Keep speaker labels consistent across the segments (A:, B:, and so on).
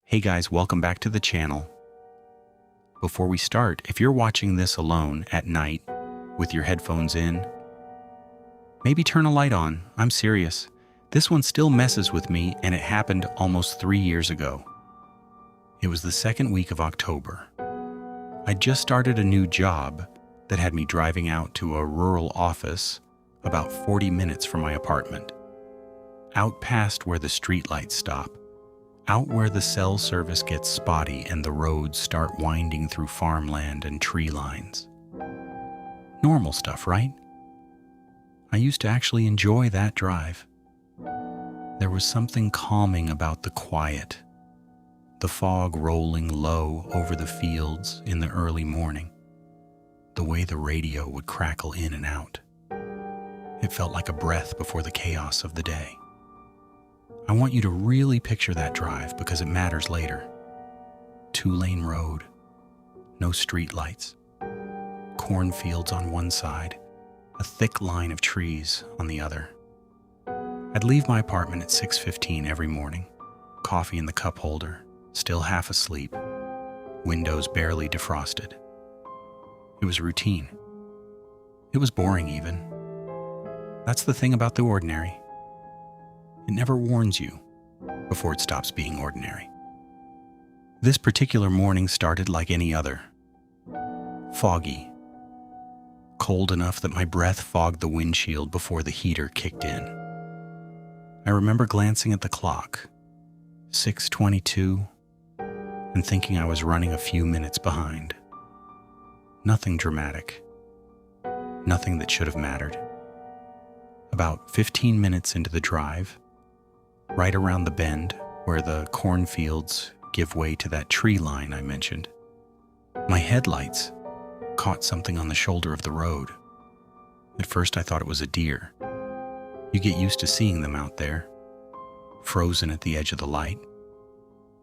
A: Hey guys, welcome back to the channel. Before we start, if you're watching this alone at night with your headphones in, maybe turn a light on. I'm serious. This one still messes with me, and it happened almost 3 years ago. It was the second week of October. I'd just started a new job that had me driving out to a rural office about 40 minutes from my apartment, out past where the streetlights stop, out where the cell service gets spotty and the roads start winding through farmland and tree lines. Normal stuff, right? I used to actually enjoy that drive. There was something calming about the quiet, the fog rolling low over the fields in the early morning, the way the radio would crackle in and out. It felt like a breath before the chaos of the day. I want you to really picture that drive because it matters later. 2-lane road, no street lights, cornfields on one side, a thick line of trees on the other. I'd leave my apartment at 6:15 every morning, coffee in the cup holder, still half asleep, windows barely defrosted. It was routine. It was boring even. That's the thing about the ordinary. It never warns you before it stops being ordinary. This particular morning started like any other. Foggy. Cold enough that my breath fogged the windshield before the heater kicked in. I remember glancing at the clock, 6:22, and thinking I was running a few minutes behind. Nothing dramatic. Nothing that should have mattered. About 15 minutes into the drive, right around the bend where the cornfields give way to that tree line I mentioned, my headlights caught something on the shoulder of the road. At first I thought it was a deer. You get used to seeing them out there, frozen at the edge of the light,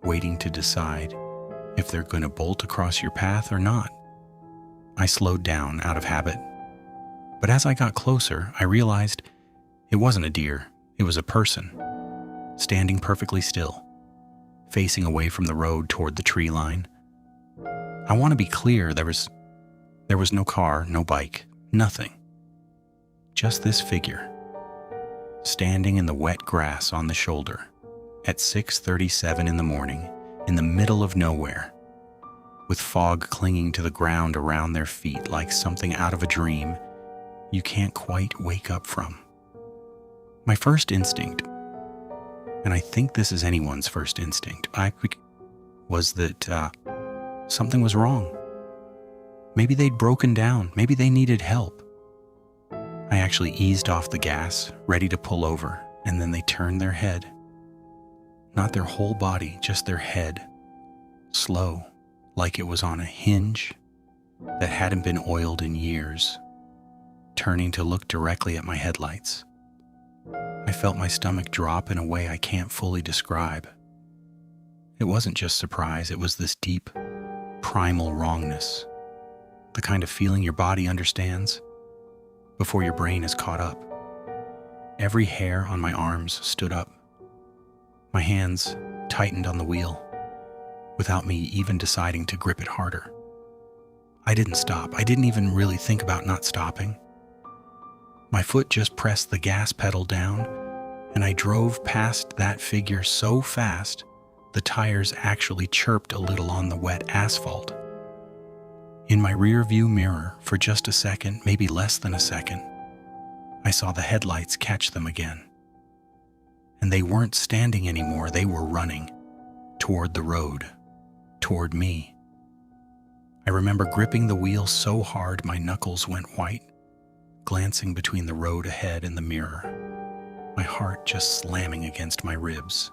A: waiting to decide if they're going to bolt across your path or not. I slowed down out of habit, but as I got closer, I realized it wasn't a deer, it was a person, standing perfectly still, facing away from the road toward the tree line. I want to be clear, there was no car, no bike, nothing. Just this figure, standing in the wet grass on the shoulder at 6:37 in the morning, in the middle of nowhere, with fog clinging to the ground around their feet like something out of a dream you can't quite wake up from. My first instinct, and I think this is anyone's first instinct, was that something was wrong. Maybe they'd broken down. Maybe they needed help. I actually eased off the gas, ready to pull over, and then they turned their head. Not their whole body, just their head. Slow, like it was on a hinge that hadn't been oiled in years, turning to look directly at my headlights. I felt my stomach drop in a way I can't fully describe. It wasn't just surprise, it was this deep, primal wrongness. The kind of feeling your body understands before your brain is caught up. Every hair on my arms stood up. My hands tightened on the wheel without me even deciding to grip it harder. I didn't stop. I didn't even really think about not stopping. My foot just pressed the gas pedal down, and I drove past that figure so fast, the tires actually chirped a little on the wet asphalt. In my rear-view mirror, for just a second, maybe less than a second, I saw the headlights catch them again. And they weren't standing anymore, they were running toward the road, toward me. I remember gripping the wheel so hard my knuckles went white, glancing between the road ahead and the mirror, my heart just slamming against my ribs.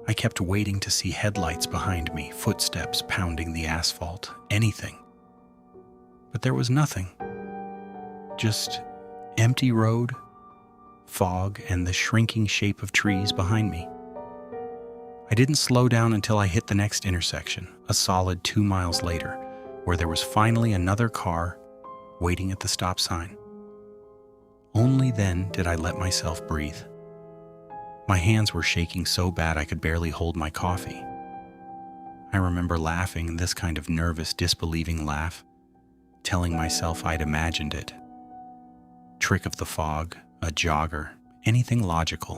A: I kept waiting to see headlights behind me, footsteps pounding the asphalt, anything. But there was nothing. Just empty road, fog, and the shrinking shape of trees behind me. I didn't slow down until I hit the next intersection, a solid 2 miles later, where there was finally another car waiting at the stop sign. Only then did I let myself breathe. My hands were shaking so bad I could barely hold my coffee. I remember laughing, this kind of nervous, disbelieving laugh, telling myself I'd imagined it. Trick of the fog, a jogger, anything logical.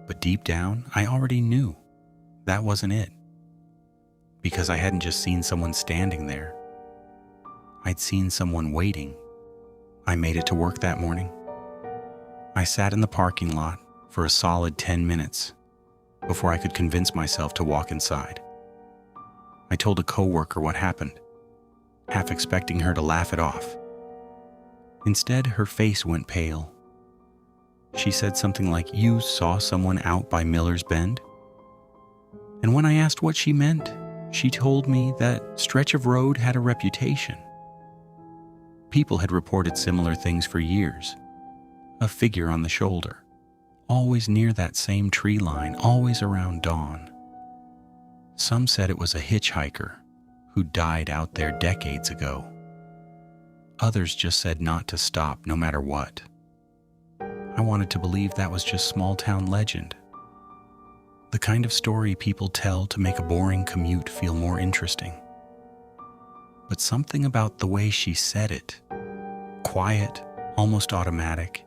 A: But deep down, I already knew that wasn't it. Because I hadn't just seen someone standing there. I'd seen someone waiting. I made it to work that morning. I sat in the parking lot for a solid 10 minutes before I could convince myself to walk inside. I told a coworker what happened, half expecting her to laugh it off. Instead, her face went pale. She said something like, "You saw someone out by Miller's Bend?" And when I asked what she meant, she told me that stretch of road had a reputation. People had reported similar things for years. A figure on the shoulder, always near that same tree line, always around dawn. Some said it was a hitchhiker who died out there decades ago. Others just said not to stop no matter what. I wanted to believe that was just small-town legend. The kind of story people tell to make a boring commute feel more interesting. But something about the way she said it, quiet, almost automatic,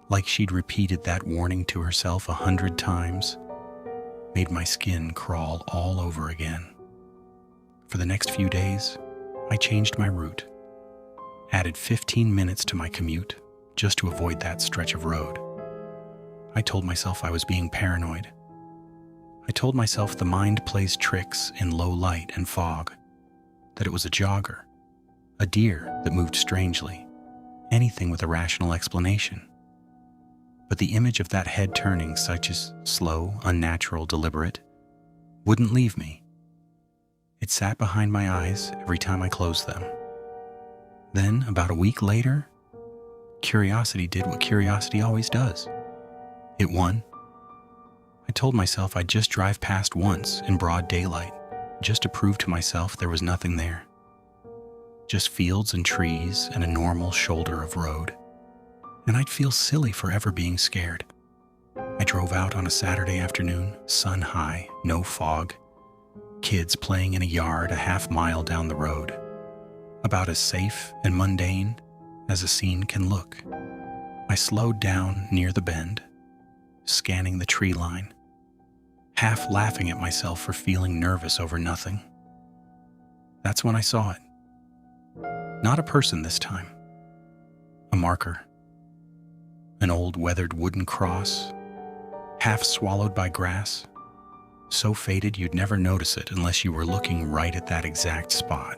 A: like she'd repeated that warning to herself 100 times, made my skin crawl all over again. For the next few days, I changed my route, added 15 minutes to my commute just to avoid that stretch of road. I told myself I was being paranoid. I told myself the mind plays tricks in low light and fog, that it was a jogger, a deer that moved strangely, anything with a rational explanation. But the image of that head turning, such as slow, unnatural, deliberate, wouldn't leave me. It sat behind my eyes every time I closed them. Then, about a week later, curiosity did what curiosity always does. It won. I told myself I'd just drive past once in broad daylight, just to prove to myself there was nothing there. Just fields and trees and a normal shoulder of road. And I'd feel silly for ever being scared. I drove out on a Saturday afternoon, sun high, no fog, kids playing in a yard a half-mile down the road. About as safe and mundane as a scene can look. I slowed down near the bend, scanning the tree line, half laughing at myself for feeling nervous over nothing. That's when I saw it. Not a person this time. A marker. An old weathered wooden cross, half swallowed by grass, so faded you'd never notice it unless you were looking right at that exact spot.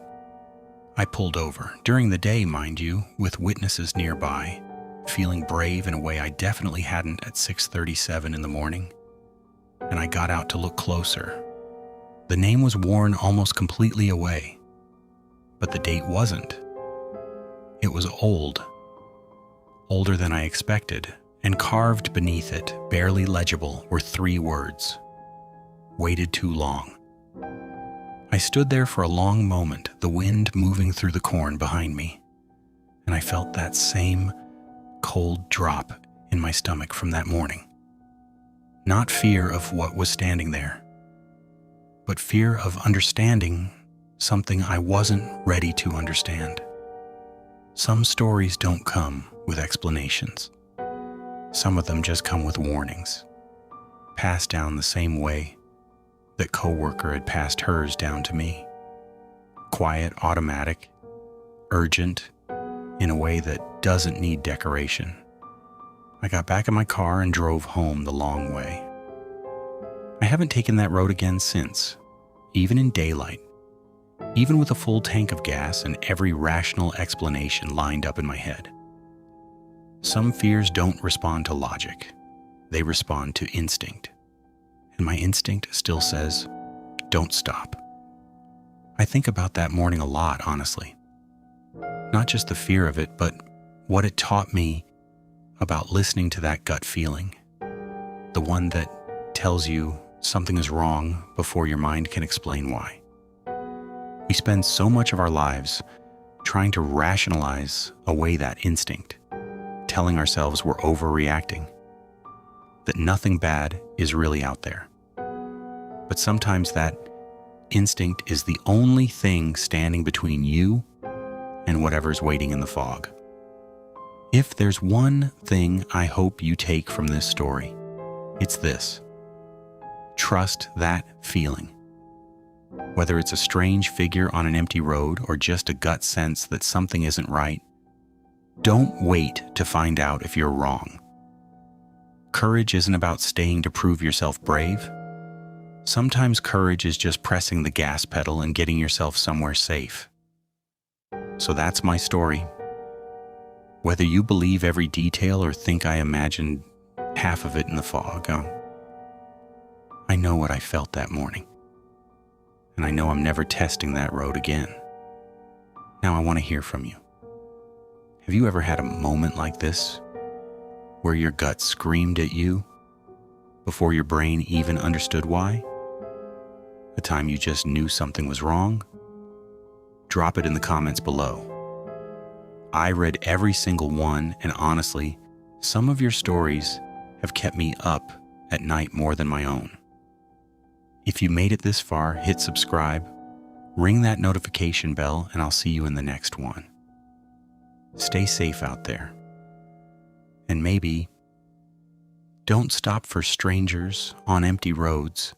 A: I pulled over, during the day, mind you, with witnesses nearby, feeling brave in a way I definitely hadn't at 6:37 in the morning, and I got out to look closer. The name was worn almost completely away, but the date wasn't. It was old. Older than I expected, and carved beneath it, barely legible, were 3 words. Waited too long. I stood there for a long moment, the wind moving through the corn behind me, and I felt that same cold drop in my stomach from that morning. Not fear of what was standing there, but fear of understanding something I wasn't ready to understand. Some stories don't come with explanations. Some of them just come with warnings, passed down the same way that coworker had passed hers down to me. Quiet, automatic, urgent, in a way that doesn't need decoration. I got back in my car and drove home the long way. I haven't taken that road again since, even in daylight, even with a full tank of gas and every rational explanation lined up in my head. Some fears don't respond to logic. They respond to instinct. And my instinct still says, don't stop. I think about that morning a lot, honestly. Not just the fear of it, but what it taught me about listening to that gut feeling. The one that tells you something is wrong before your mind can explain why. We spend so much of our lives trying to rationalize away that instinct, telling ourselves we're overreacting, that nothing bad is really out there. But sometimes that instinct is the only thing standing between you and whatever's waiting in the fog. If there's one thing I hope you take from this story, it's this. Trust that feeling. Whether it's a strange figure on an empty road or just a gut sense that something isn't right, don't wait to find out if you're wrong. Courage isn't about staying to prove yourself brave. Sometimes courage is just pressing the gas pedal and getting yourself somewhere safe. So that's my story. Whether you believe every detail or think I imagined half of it in the fog, I know what I felt that morning. And I know I'm never testing that road again. Now I want to hear from you. Have you ever had a moment like this, where your gut screamed at you before your brain even understood why? A time you just knew something was wrong? Drop it in the comments below. I read every single one, and honestly, some of your stories have kept me up at night more than my own. If you made it this far, hit subscribe, ring that notification bell, and I'll see you in the next one. Stay safe out there. And maybe don't stop for strangers on empty roads.